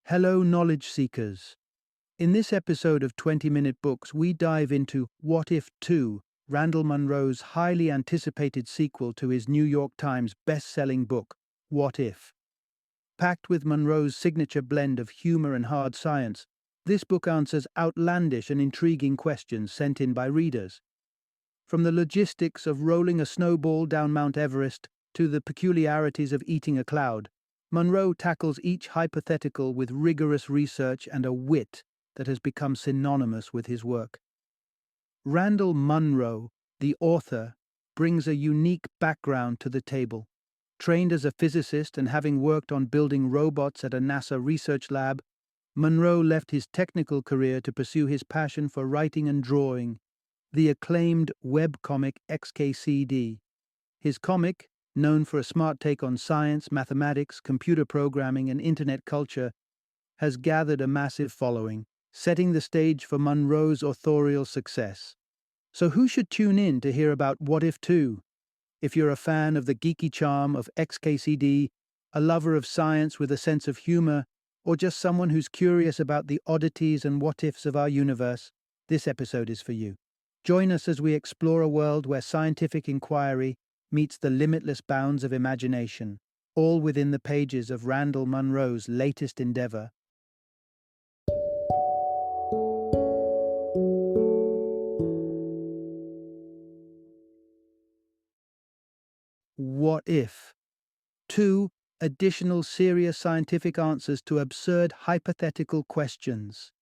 Hello, knowledge seekers. In this episode of 20-Minute Books, we dive into What If 2, Randall Munroe's highly anticipated sequel to his New York Times best-selling book, What If. Packed with Munroe's signature blend of humor and hard science, this book answers outlandish and intriguing questions sent in by readers. From the logistics of rolling a snowball down Mount Everest to the peculiarities of eating a cloud, Munroe tackles each hypothetical with rigorous research and a wit that has become synonymous with his work. Randall Munroe, the author, brings a unique background to the table. Trained as a physicist and having worked on building robots at a NASA research lab, Munroe left his technical career to pursue his passion for writing and drawing, the acclaimed webcomic XKCD. His comic, known for a smart take on science, mathematics, computer programming, and internet culture, has gathered a massive following, setting the stage for Munroe's authorial success. So who should tune in to hear about What If 2? If you're a fan of the geeky charm of XKCD, a lover of science with a sense of humor, or just someone who's curious about the oddities and what-ifs of our universe, this episode is for you. Join us as we explore a world where scientific inquiry meets the limitless bounds of imagination, all within the pages of Randall Munroe's latest endeavor. What If? 2 additional serious scientific answers to absurd hypothetical questions.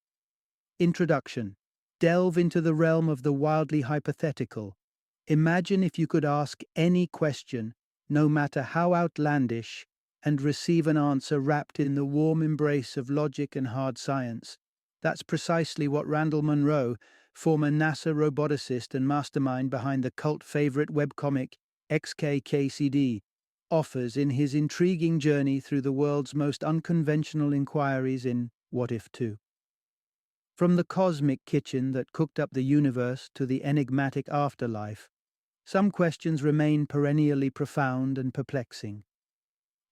Introduction. Delve into the realm of the wildly hypothetical. Imagine if you could ask any question, no matter how outlandish, and receive an answer wrapped in the warm embrace of logic and hard science. That's precisely what Randall Munroe, former NASA roboticist and mastermind behind the cult favorite webcomic XKCD, offers in his intriguing journey through the world's most unconventional inquiries in What If 2. From the cosmic kitchen that cooked up the universe to the enigmatic afterlife, some questions remain perennially profound and perplexing.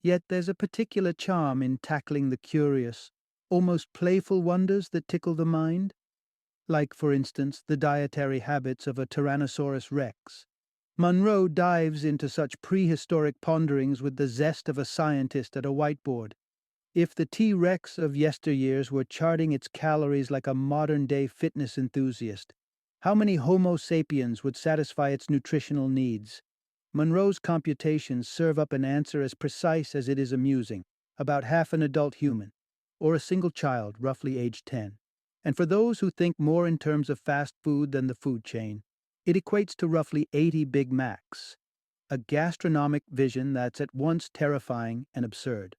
Yet there's a particular charm in tackling the curious, almost playful wonders that tickle the mind, like, for instance, the dietary habits of a Tyrannosaurus rex. Munroe dives into such prehistoric ponderings with the zest of a scientist at a whiteboard. If the T-Rex of yesteryears were charting its calories like a modern-day fitness enthusiast, how many Homo sapiens would satisfy its nutritional needs? Munroe's computations serve up an answer as precise as it is amusing, about half an adult human, or a single child roughly aged 10. And for those who think more in terms of fast food than the food chain, it equates to roughly 80 Big Macs, a gastronomic vision that's at once terrifying and absurd.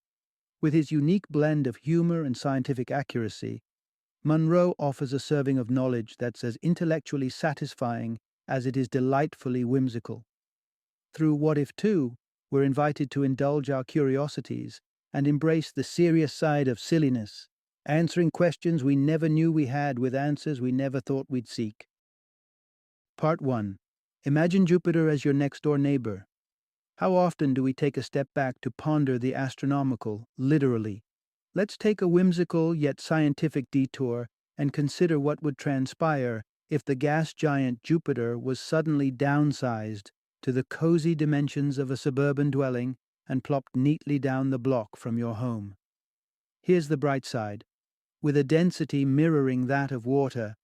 With his unique blend of humor and scientific accuracy, Munroe offers a serving of knowledge that's as intellectually satisfying as it is delightfully whimsical. Through What If 2, we're invited to indulge our curiosities and embrace the serious side of silliness, answering questions we never knew we had with answers we never thought we'd seek. Part 1. Imagine Jupiter as your next-door neighbor. How often do we take a step back to ponder the astronomical, literally? Let's take a whimsical yet scientific detour and consider what would transpire if the gas giant Jupiter was suddenly downsized to the cozy dimensions of a suburban dwelling and plopped neatly down the block from your home. Here's the bright side. With a density mirroring that of water,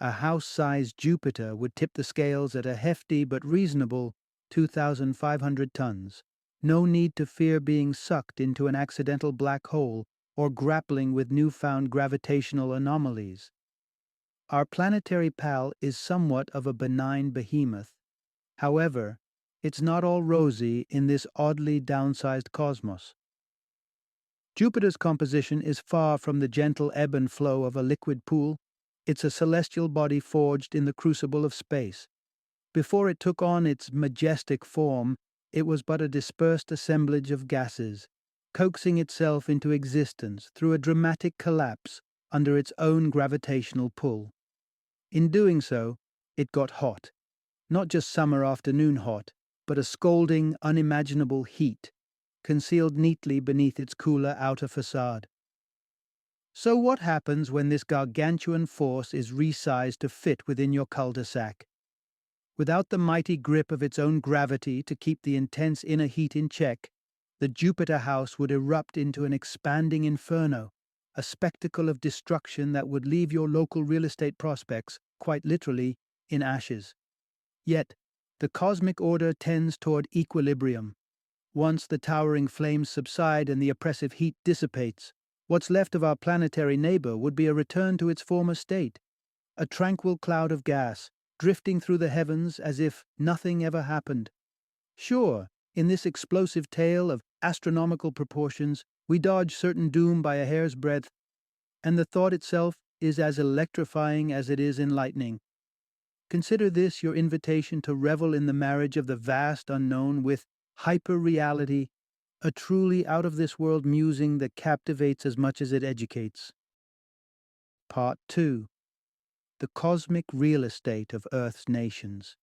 a house-sized Jupiter would tip the scales at a hefty but reasonable 2,500 tons. No need to fear being sucked into an accidental black hole or grappling with newfound gravitational anomalies. Our planetary pal is somewhat of a benign behemoth. However, it's not all rosy in this oddly downsized cosmos. Jupiter's composition is far from the gentle ebb and flow of a liquid pool. It's a celestial body forged in the crucible of space. Before it took on its majestic form, it was but a dispersed assemblage of gases, coaxing itself into existence through a dramatic collapse under its own gravitational pull. In doing so, it got hot. Not just summer afternoon hot, but a scalding, unimaginable heat, concealed neatly beneath its cooler outer facade. So what happens when this gargantuan force is resized to fit within your cul-de-sac? Without the mighty grip of its own gravity to keep the intense inner heat in check, the Jupiter house would erupt into an expanding inferno, a spectacle of destruction that would leave your local real estate prospects, quite literally, in ashes. Yet, the cosmic order tends toward equilibrium. Once the towering flames subside and the oppressive heat dissipates, what's left of our planetary neighbor would be a return to its former state, a tranquil cloud of gas, drifting through the heavens as if nothing ever happened. Sure, in this explosive tale of astronomical proportions, we dodge certain doom by a hair's breadth, and the thought itself is as electrifying as it is enlightening. Consider this your invitation to revel in the marriage of the vast unknown with hyper-reality, a truly out-of-this-world musing that captivates as much as it educates. Part 2. The cosmic real estate of Earth's nations.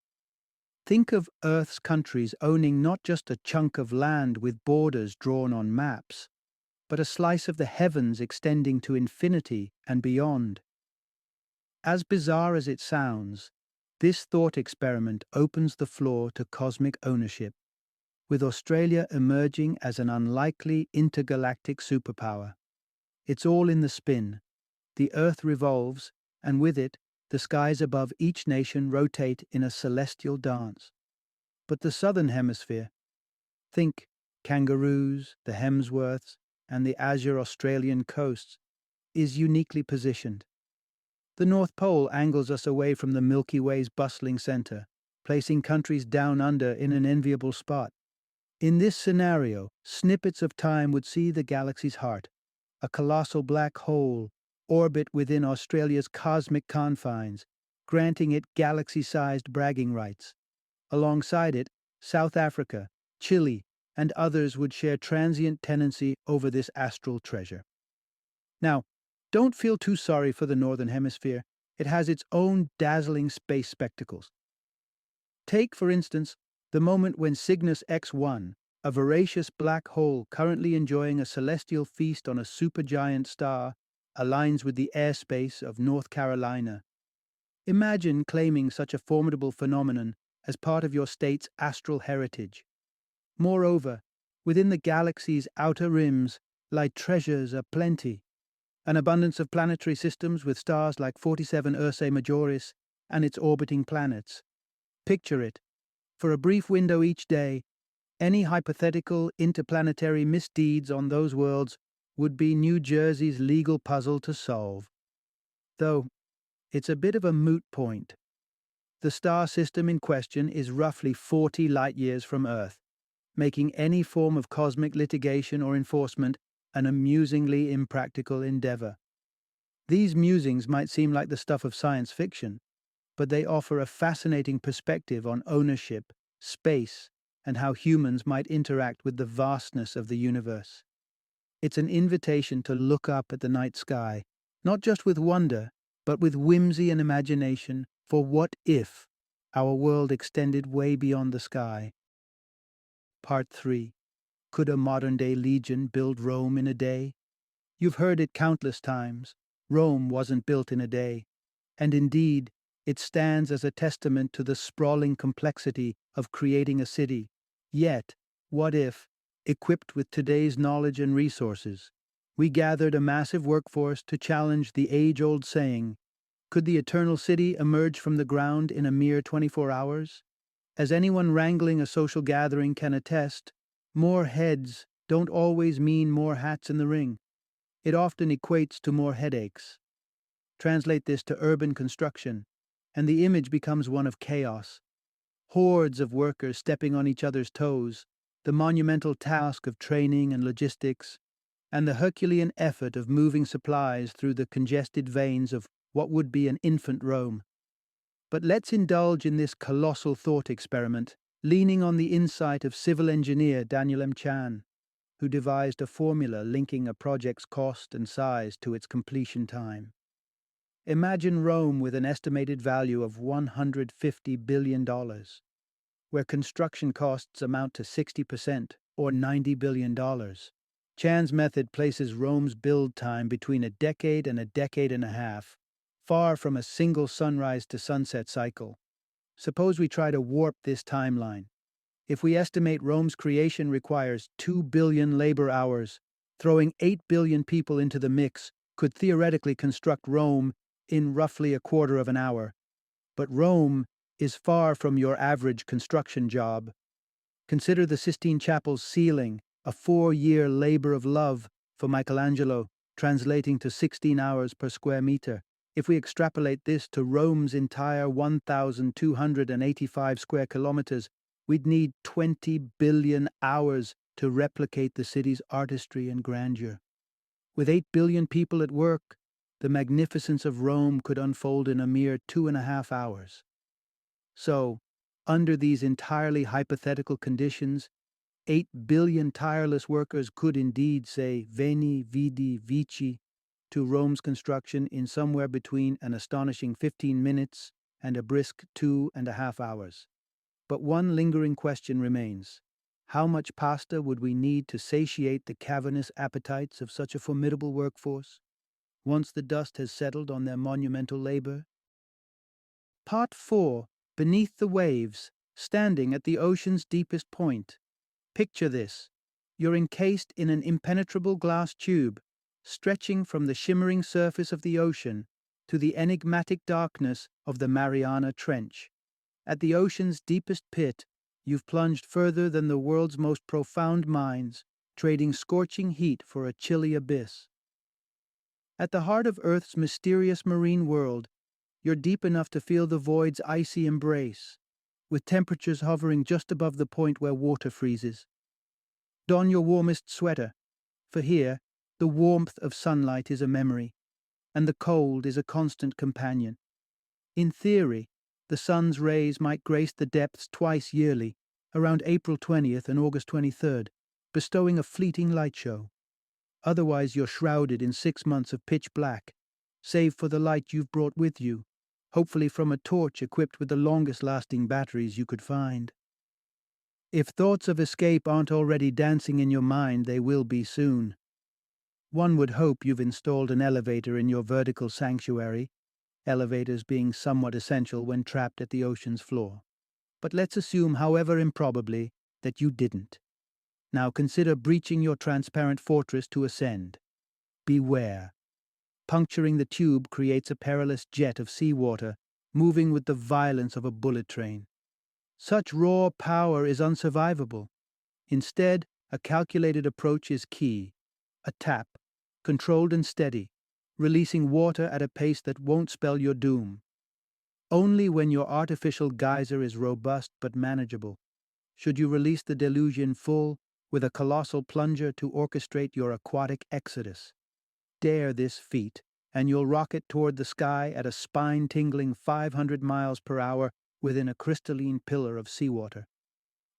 Think of Earth's countries owning not just a chunk of land with borders drawn on maps, but a slice of the heavens extending to infinity and beyond. As bizarre as it sounds, this thought experiment opens the floor to cosmic ownership, with Australia emerging as an unlikely intergalactic superpower. It's all in the spin. The Earth revolves, and with it, the skies above each nation rotate in a celestial dance. But the southern hemisphere, think kangaroos, the Hemsworths, and the azure Australian coasts, is uniquely positioned. The North Pole angles us away from the Milky Way's bustling center, placing countries down under in an enviable spot. In this scenario, snippets of time would see the galaxy's heart, a colossal black hole, orbit within Australia's cosmic confines, granting it galaxy-sized bragging rights. Alongside it, South Africa, Chile, and others would share transient tenancy over this astral treasure. Now, don't feel too sorry for the Northern Hemisphere. It has its own dazzling space spectacles. Take, for instance, the moment when Cygnus X1, a voracious black hole currently enjoying a celestial feast on a supergiant star, aligns with the airspace of North Carolina. Imagine claiming such a formidable phenomenon as part of your state's astral heritage. Moreover, within the galaxy's outer rims lie treasures aplenty, an abundance of planetary systems with stars like 47 Ursae Majoris and its orbiting planets. Picture it. For a brief window each day, any hypothetical interplanetary misdeeds on those worlds would be New Jersey's legal puzzle to solve. Though, it's a bit of a moot point. The star system in question is roughly 40 light-years from Earth, making any form of cosmic litigation or enforcement an amusingly impractical endeavor. These musings might seem like the stuff of science fiction, but they offer a fascinating perspective on ownership, space, and how humans might interact with the vastness of the universe. It's an invitation to look up at the night sky, not just with wonder, but with whimsy and imagination, for what if our world extended way beyond the sky? Part 3. Could a modern-day legion build Rome in a day? You've heard it countless times. Rome wasn't built in a day. And indeed, it stands as a testament to the sprawling complexity of creating a city. Yet, what if, equipped with today's knowledge and resources, we gathered a massive workforce to challenge the age-old saying, could the eternal city emerge from the ground in a mere 24 hours? As anyone wrangling a social gathering can attest, more heads don't always mean more hats in the ring. It often equates to more headaches. Translate this to urban construction, and the image becomes one of chaos. Hordes of workers stepping on each other's toes, the monumental task of training and logistics, and the Herculean effort of moving supplies through the congested veins of what would be an infant Rome. But let's indulge in this colossal thought experiment, leaning on the insight of civil engineer Daniel M. Chan, who devised a formula linking a project's cost and size to its completion time. Imagine Rome with an estimated value of $150 billion, where construction costs amount to 60% or $90 billion. Chan's method places Rome's build time between a decade and a decade and a half, far from a single sunrise to sunset cycle. Suppose we try to warp this timeline. If we estimate Rome's creation requires 2 billion labor hours, throwing 8 billion people into the mix could theoretically construct Rome in roughly a quarter of an hour. But Rome is far from your average construction job. Consider the Sistine Chapel's ceiling, a 4-year labor of love for Michelangelo, translating to 16 hours per square meter. If we extrapolate this to Rome's entire 1,285 square kilometers, we'd need 20 billion hours to replicate the city's artistry and grandeur. With 8 billion people at work, the magnificence of Rome could unfold in a mere 2.5 hours. So, under these entirely hypothetical conditions, 8 billion tireless workers could indeed say Veni, Vidi, Vici to Rome's construction in somewhere between an astonishing 15 minutes and a brisk 2.5 hours. But one lingering question remains. How much pasta would we need to satiate the cavernous appetites of such a formidable workforce, once the dust has settled on their monumental labor? Part 4. Beneath the waves, standing at the ocean's deepest point. Picture this. You're encased in an impenetrable glass tube, stretching from the shimmering surface of the ocean to the enigmatic darkness of the Mariana Trench. At the ocean's deepest pit, you've plunged further than the world's most profound mines, trading scorching heat for a chilly abyss. At the heart of Earth's mysterious marine world, you're deep enough to feel the void's icy embrace, with temperatures hovering just above the point where water freezes. Don your warmest sweater, for here, the warmth of sunlight is a memory, and the cold is a constant companion. In theory, the sun's rays might grace the depths twice yearly, around April 20th and August 23rd, bestowing a fleeting light show. Otherwise, you're shrouded in 6 months of pitch black, save for the light you've brought with you, hopefully from a torch equipped with the longest-lasting batteries you could find. If thoughts of escape aren't already dancing in your mind, they will be soon. One would hope you've installed an elevator in your vertical sanctuary, elevators being somewhat essential when trapped at the ocean's floor. But let's assume, however improbably, that you didn't. Now consider breaching your transparent fortress to ascend. Beware. Puncturing the tube creates a perilous jet of seawater, moving with the violence of a bullet train. Such raw power is unsurvivable. Instead, a calculated approach is key. A tap, controlled and steady, releasing water at a pace that won't spell your doom. Only when your artificial geyser is robust but manageable should you release the deluge in full with a colossal plunger to orchestrate your aquatic exodus. Dare this feat, and you'll rocket toward the sky at a spine-tingling 500 miles per hour within a crystalline pillar of seawater.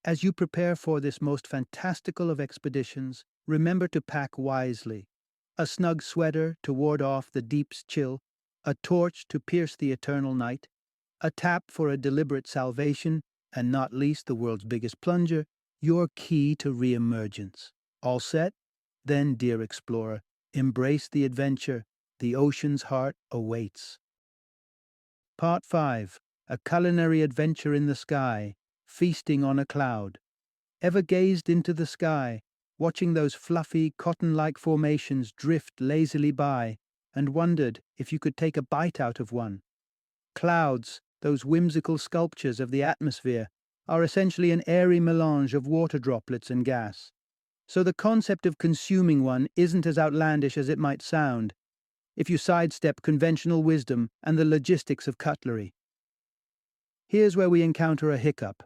As you prepare for this most fantastical of expeditions, remember to pack wisely. A snug sweater to ward off the deep's chill, a torch to pierce the eternal night, a tap for a deliberate salvation, and not least the world's biggest plunger, your key to re-emergence. All set? Then, dear explorer, embrace the adventure. The ocean's heart awaits. Part 5. A culinary adventure in the sky, feasting on a cloud. Ever gazed into the sky, watching those fluffy, cotton-like formations drift lazily by, and wondered if you could take a bite out of one? Clouds, those whimsical sculptures of the atmosphere, are essentially an airy melange of water droplets and gas. So the concept of consuming one isn't as outlandish as it might sound, if you sidestep conventional wisdom and the logistics of cutlery. Here's where we encounter a hiccup.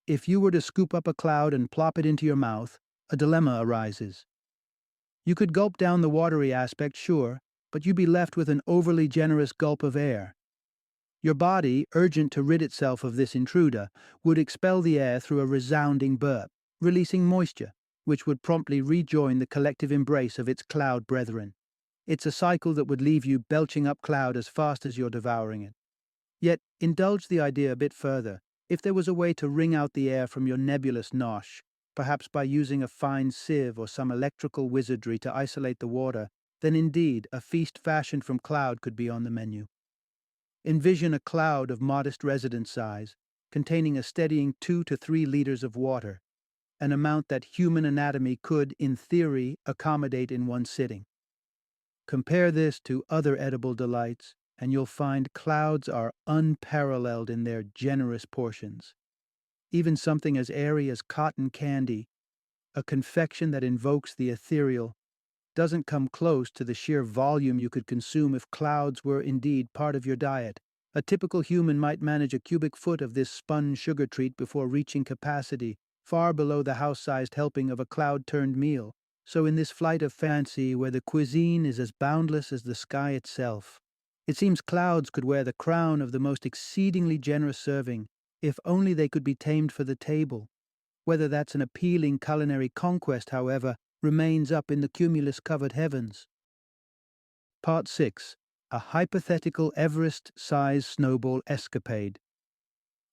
If you were to scoop up a cloud and plop it into your mouth, a dilemma arises. You could gulp down the watery aspect, sure, but you'd be left with an overly generous gulp of air. Your body, urgent to rid itself of this intruder, would expel the air through a resounding burp, releasing moisture, which would promptly rejoin the collective embrace of its cloud brethren. It's a cycle that would leave you belching up cloud as fast as you're devouring it. Yet, indulge the idea a bit further. If there was a way to wring out the air from your nebulous nosh, perhaps by using a fine sieve or some electrical wizardry to isolate the water, then indeed a feast fashioned from cloud could be on the menu. Envision a cloud of modest residence size, containing a steadying 2 to 3 liters of water, an amount that human anatomy could, in theory, accommodate in one sitting. Compare this to other edible delights, and you'll find clouds are unparalleled in their generous portions. Even something as airy as cotton candy, a confection that invokes the ethereal, doesn't come close to the sheer volume you could consume if clouds were indeed part of your diet. A typical human might manage a cubic foot of this spun sugar treat before reaching capacity, far below the house-sized helping of a cloud-turned meal. So in this flight of fancy, where the cuisine is as boundless as the sky itself, it seems clouds could wear the crown of the most exceedingly generous serving, if only they could be tamed for the table. Whether that's an appealing culinary conquest, however, remains up in the cumulus-covered heavens. Part 6. A hypothetical Everest-sized snowball escapade.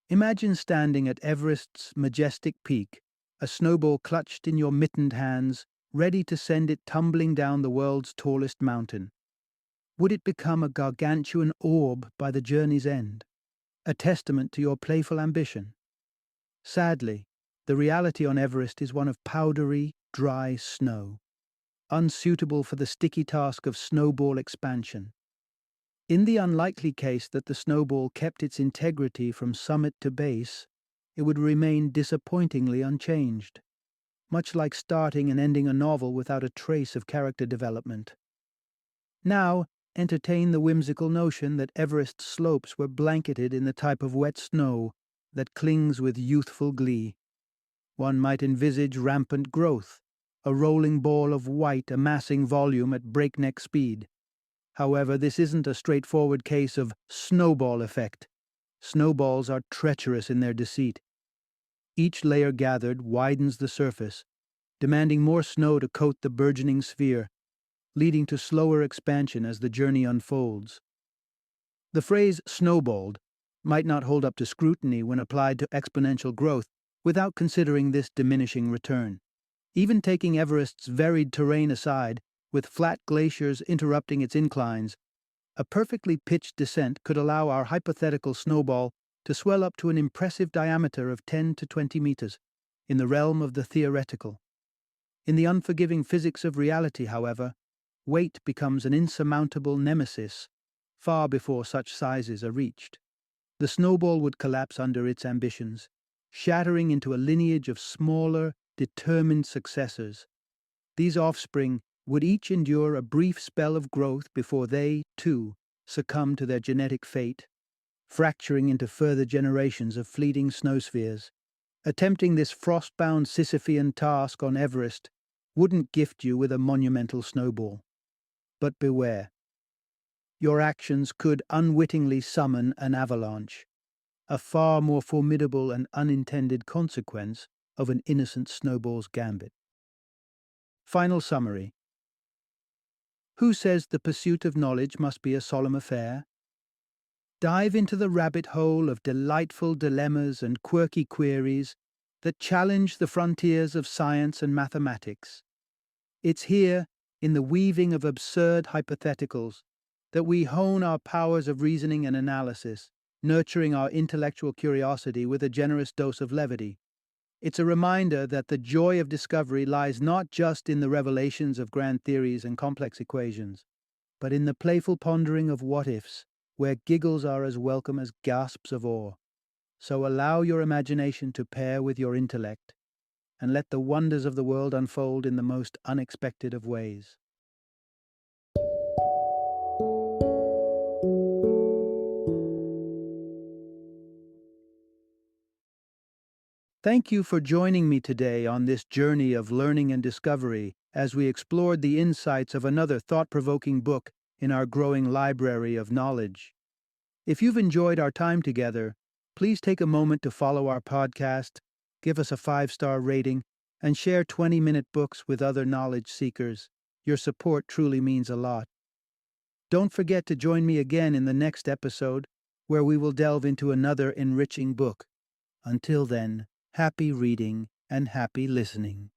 Imagine standing at Everest's majestic peak, a snowball clutched in your mittened hands, ready to send it tumbling down the world's tallest mountain. Would it become a gargantuan orb by the journey's end, a testament to your playful ambition? Sadly, the reality on Everest is one of powdery, dry snow, unsuitable for the sticky task of snowball expansion. In the unlikely case that the snowball kept its integrity from summit to base, it would remain disappointingly unchanged, much like starting and ending a novel without a trace of character development. Now, entertain the whimsical notion that Everest's slopes were blanketed in the type of wet snow that clings with youthful glee. One might envisage rampant growth, a rolling ball of white amassing volume at breakneck speed. However, this isn't a straightforward case of snowball effect. Snowballs are treacherous in their deceit. Each layer gathered widens the surface, demanding more snow to coat the burgeoning sphere, leading to slower expansion as the journey unfolds. The phrase snowballed might not hold up to scrutiny when applied to exponential growth without considering this diminishing return. Even taking Everest's varied terrain aside, with flat glaciers interrupting its inclines, a perfectly pitched descent could allow our hypothetical snowball to swell up to an impressive diameter of 10 to 20 meters, in the realm of the theoretical. In the unforgiving physics of reality, however, weight becomes an insurmountable nemesis far before such sizes are reached. The snowball would collapse under its ambitions, shattering into a lineage of smaller, determined successors. These offspring would each endure a brief spell of growth before they, too, succumb to their genetic fate, fracturing into further generations of fleeting snowspheres. Attempting this frost-bound Sisyphean task on Everest wouldn't gift you with a monumental snowball. But beware. Your actions could unwittingly summon an avalanche, a far more formidable and unintended consequence of an innocent snowball's gambit. Final summary. Who says the pursuit of knowledge must be a solemn affair? Dive into the rabbit hole of delightful dilemmas and quirky queries that challenge the frontiers of science and mathematics. It's here, in the weaving of absurd hypotheticals, that we hone our powers of reasoning and analysis, nurturing our intellectual curiosity with a generous dose of levity. It's a reminder that the joy of discovery lies not just in the revelations of grand theories and complex equations, but in the playful pondering of what-ifs, where giggles are as welcome as gasps of awe. So allow your imagination to pair with your intellect, and let the wonders of the world unfold in the most unexpected of ways. Thank you for joining me today on this journey of learning and discovery as we explored the insights of another thought-provoking book in our growing library of knowledge. If you've enjoyed our time together, please take a moment to follow our podcast, give us a 5-star rating, and share 20-minute books with other knowledge seekers. Your support truly means a lot. Don't forget to join me again in the next episode, where we will delve into another enriching book. Until then, happy reading and happy listening.